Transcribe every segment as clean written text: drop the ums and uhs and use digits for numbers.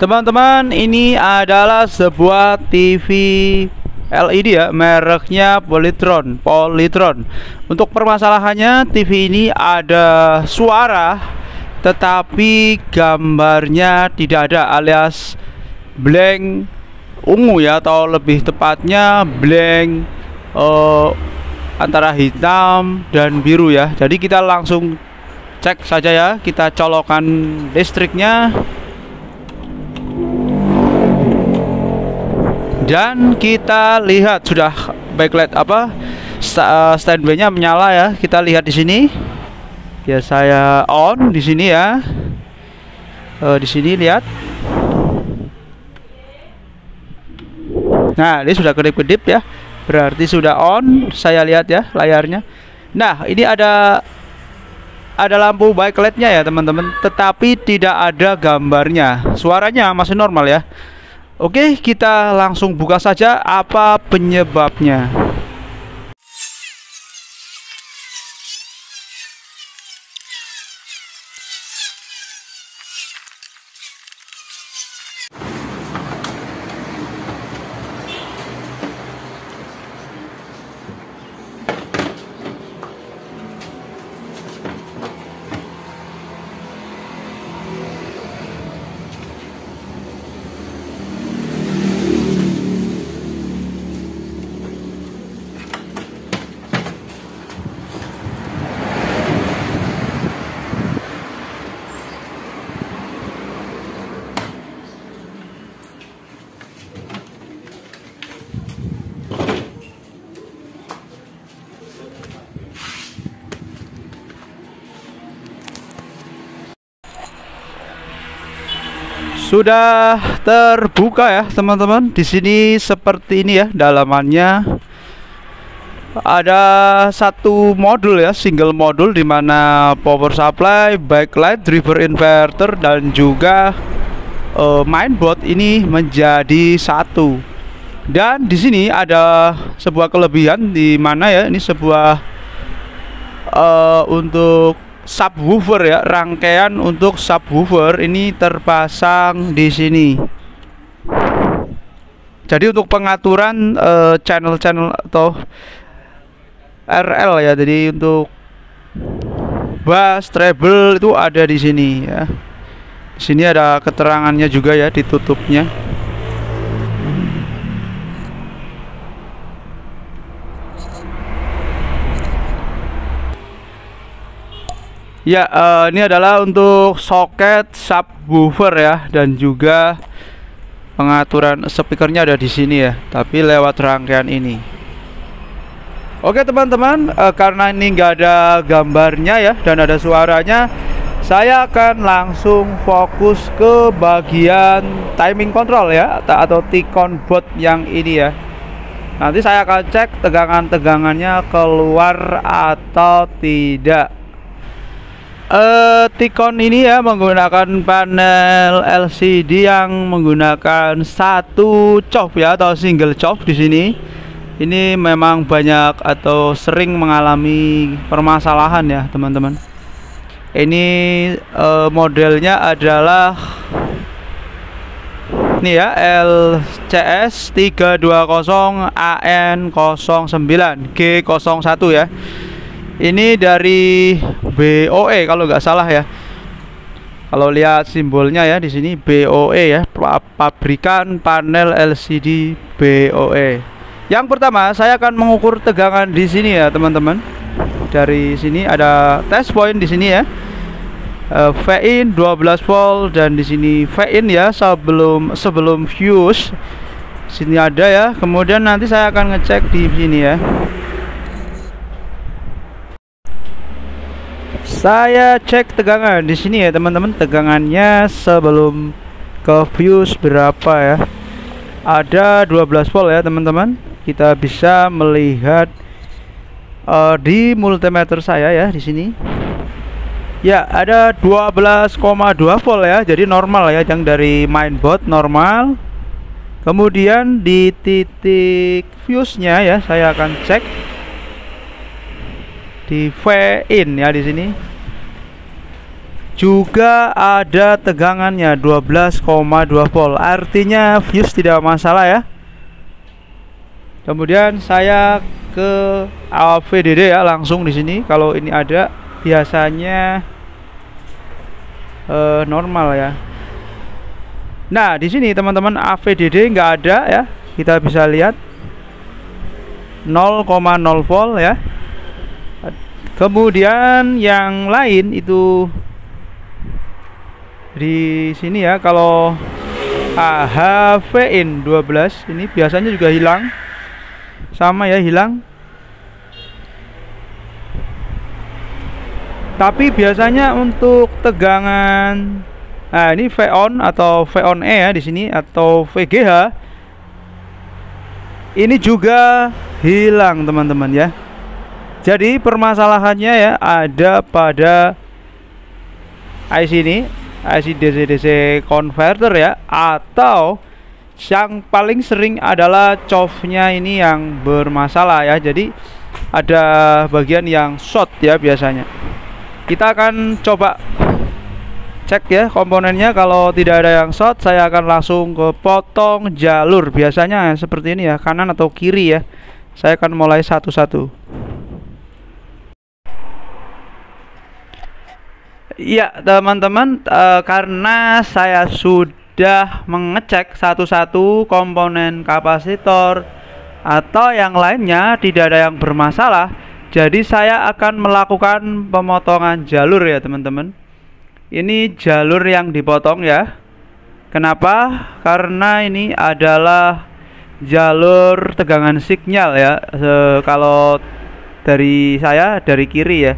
Teman-teman, ini adalah sebuah TV LED ya, mereknya Polytron. Untuk permasalahannya, TV ini ada suara tetapi gambarnya tidak ada, alias blank ungu ya, atau lebih tepatnya blank antara hitam dan biru ya. Jadi kita langsung cek saja ya, kita colokan listriknya dan kita lihat sudah backlight standby-nya menyala ya. Kita lihat di sini ya, saya on di sini ya. Di sini lihat. Nah, ini sudah kedip-kedip ya, berarti sudah on. Saya lihat ya layarnya. Nah, ini ada lampu backlightnya ya teman-teman, tetapi tidak ada gambarnya. Suaranya masih normal ya. Oke, kita langsung buka saja apa penyebabnya. Sudah terbuka ya teman-teman. Di sini seperti ini ya dalamannya. Ada satu modul ya, single modul, dimana power supply, backlight, driver inverter dan juga mainboard ini menjadi satu. Dan di sini ada sebuah kelebihan, di mana ya ini sebuah untuk subwoofer ya, rangkaian untuk subwoofer ini terpasang di sini. Jadi untuk pengaturan channel-channel atau RL ya, jadi untuk bass, treble itu ada di sini ya. Di sini ada keterangannya juga ya, ditutupnya. Ya, ini adalah untuk soket subwoofer ya, dan juga pengaturan speakernya ada di sini ya, tapi lewat rangkaian ini. Oke teman-teman, karena ini nggak ada gambarnya ya dan ada suaranya, saya akan langsung fokus ke bagian timing control ya, atau T-con board yang ini ya. Nanti saya akan cek tegangan-tegangannya keluar atau tidak. T-con ini ya menggunakan panel LCD yang menggunakan satu chop ya, atau single chop di sini. Ini memang banyak atau sering mengalami permasalahan ya teman-teman. Ini modelnya adalah ini ya, LCS 320AN09 G01 ya. Ini dari BOE kalau nggak salah ya. Kalau lihat simbolnya ya di sini BOE ya, pabrikan panel LCD BOE. Yang pertama saya akan mengukur tegangan di sini ya teman-teman. Dari sini ada test point di sini ya. V-in 12 volt, dan di sini V-in ya sebelum fuse. Sini ada ya. Kemudian nanti saya akan ngecek di sini ya. Saya cek tegangan di sini ya teman-teman, tegangannya sebelum ke fuse berapa ya. Ada 12 volt ya teman-teman. Kita bisa melihat di multimeter saya ya di sini. Ya, ada 12,2 volt ya. Jadi normal ya, yang dari mainboard normal. Kemudian di titik fuse-nya ya, saya akan cek di V-in ya di sini. juga ada tegangannya 12,2 volt. Artinya fuse tidak masalah ya. Kemudian saya ke AVDD ya, langsung di sini. Kalau ini ada, biasanya normal ya. Nah, di sini teman-teman AVDD nggak ada ya. Kita bisa lihat 0,0 volt ya. Kemudian yang lain itu di sini ya. Kalau HVin 12 ini biasanya juga hilang, sama ya, hilang. Tapi biasanya untuk tegangan, nah ini VON atau VON-E ya di sini, atau VGH ini juga hilang teman-teman ya. Jadi permasalahannya ya ada pada IC ini, IC DC-DC converter ya, atau yang paling sering adalah COF-nya ini yang bermasalah ya. Jadi ada bagian yang short ya biasanya. Kita akan coba cek ya komponennya. Kalau tidak ada yang short, saya akan langsung ke potong jalur. Biasanya seperti ini ya, kanan atau kiri ya. Saya akan mulai satu-satu. Iya teman-teman, karena saya sudah mengecek satu-satu komponen kapasitor atau yang lainnya tidak ada yang bermasalah, jadi saya akan melakukan pemotongan jalur ya teman-teman. Ini jalur yang dipotong ya. Kenapa? Karena ini adalah jalur tegangan sinyal ya. Kalau dari saya dari kiri ya.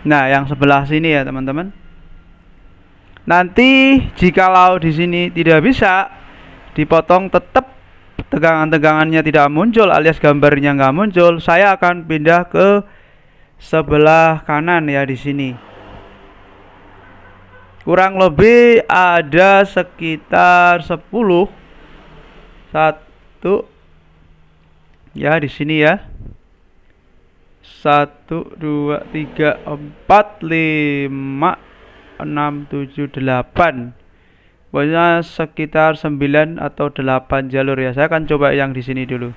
Nah, yang sebelah sini ya teman-teman. Nanti jikalau di sini tidak bisa dipotong, tetap tegangan-tegangannya tidak muncul alias gambarnya nggak muncul, saya akan pindah ke sebelah kanan ya di sini. Kurang lebih ada sekitar 10 satu ya di sini ya. 1 2 3 4 5 6 7 8. Pokoknya sekitar 9 atau 8 jalur ya. Saya akan coba yang di sini dulu.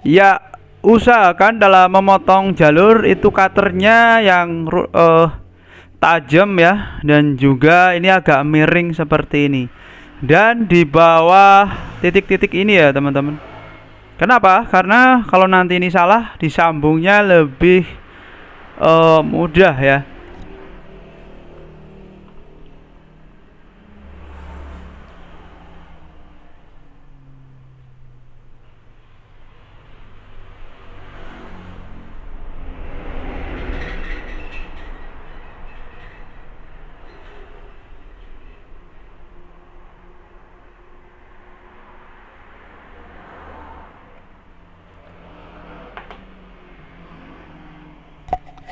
Ya, usahakan dalam memotong jalur itu cutternya yang tajam ya, dan juga ini agak miring seperti ini. Dan di bawah titik-titik ini ya teman-teman. Kenapa? Karena kalau nanti ini salah, disambungnya lebih mudah ya.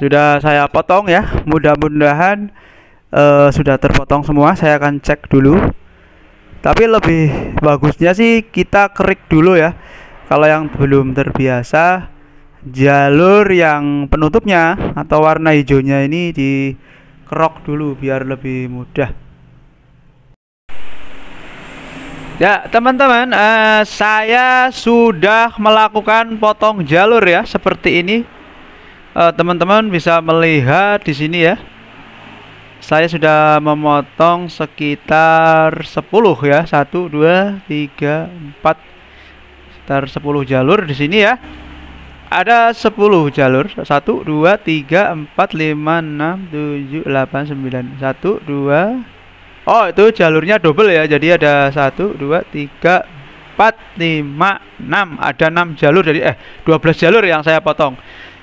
Sudah saya potong ya, mudah-mudahan sudah terpotong semua. Saya akan cek dulu. Tapi lebih bagusnya sih kita kerik dulu ya. Kalau yang belum terbiasa, jalur yang penutupnya atau warna hijaunya ini dikerok dulu biar lebih mudah. Ya teman-teman, saya sudah melakukan potong jalur ya seperti ini. Teman-teman bisa melihat di sini ya. Saya sudah memotong sekitar 10 ya. 1 2 3 4, sekitar 10 jalur di sini ya. Ada 10 jalur. 1 2 3 4 5 6 7 8 9. 1 2. Oh, itu jalurnya double ya. Jadi ada 1 2 3 4 5 6. Ada 6 jalur. Jadi 12 jalur yang saya potong.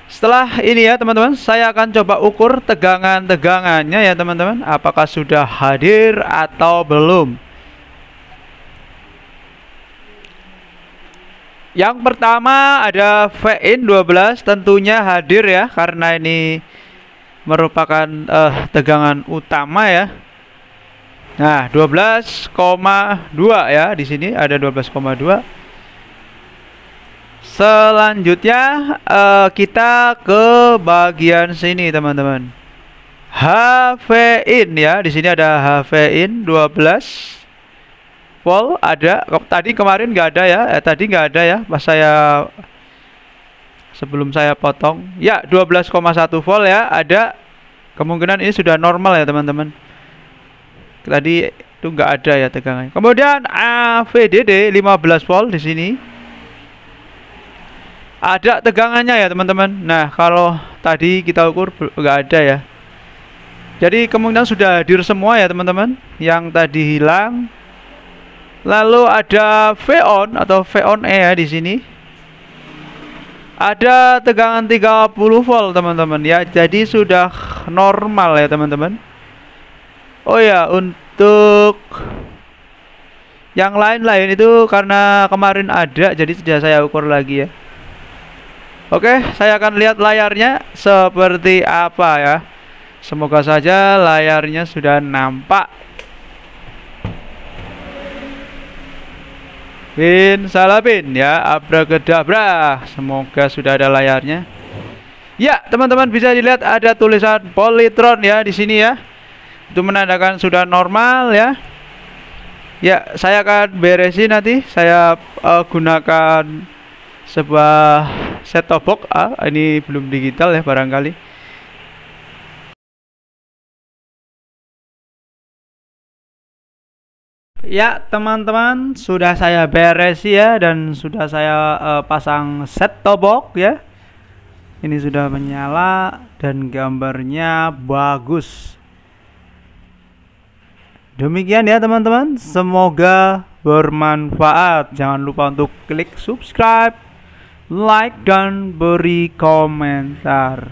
Setelah ini ya teman-teman, saya akan coba ukur tegangan-tegangannya ya teman-teman, apakah sudah hadir atau belum. Yang pertama ada VIN 12, tentunya hadir ya, karena ini merupakan tegangan utama ya. Nah, 12,2 ya, di sini ada 12,2. Selanjutnya kita ke bagian sini teman-teman. HV in ya. Di sini ada HV in 12 volt ada. Tadi kemarin nggak ada ya. Tadi nggak ada ya pas saya sebelum saya potong. Ya 12,1 volt ya ada. Kemungkinan ini sudah normal ya teman-teman. Tadi itu nggak ada ya tegangannya. Kemudian AVDD 15 volt di sini. Ada tegangannya ya teman-teman. Nah kalau tadi kita ukur nggak ada ya. Jadi kemungkinan sudah hadir semua ya teman-teman. Yang tadi hilang. Lalu ada V-on atau V-on E ya di sini. Ada tegangan 30 volt teman-teman ya. Jadi sudah normal ya teman-teman. Oh ya, untuk yang lain-lain itu karena kemarin ada, jadi sudah saya ukur lagi ya. Oke, saya akan lihat layarnya seperti apa ya. Semoga saja layarnya sudah nampak. Bin salabin ya, abrakadabra. Semoga sudah ada layarnya. Ya, teman-teman bisa dilihat ada tulisan Polytron ya di sini ya. Itu menandakan sudah normal ya. Ya, saya akan beresin nanti. Saya gunakan sebuah set top box. Ini belum digital ya barangkali. Ya teman-teman, sudah saya beres ya dan sudah saya pasang set top box ya. Ini sudah menyala dan gambarnya bagus. Demikian ya teman-teman, semoga bermanfaat. Jangan lupa untuk klik subscribe, like, dan beri komentar.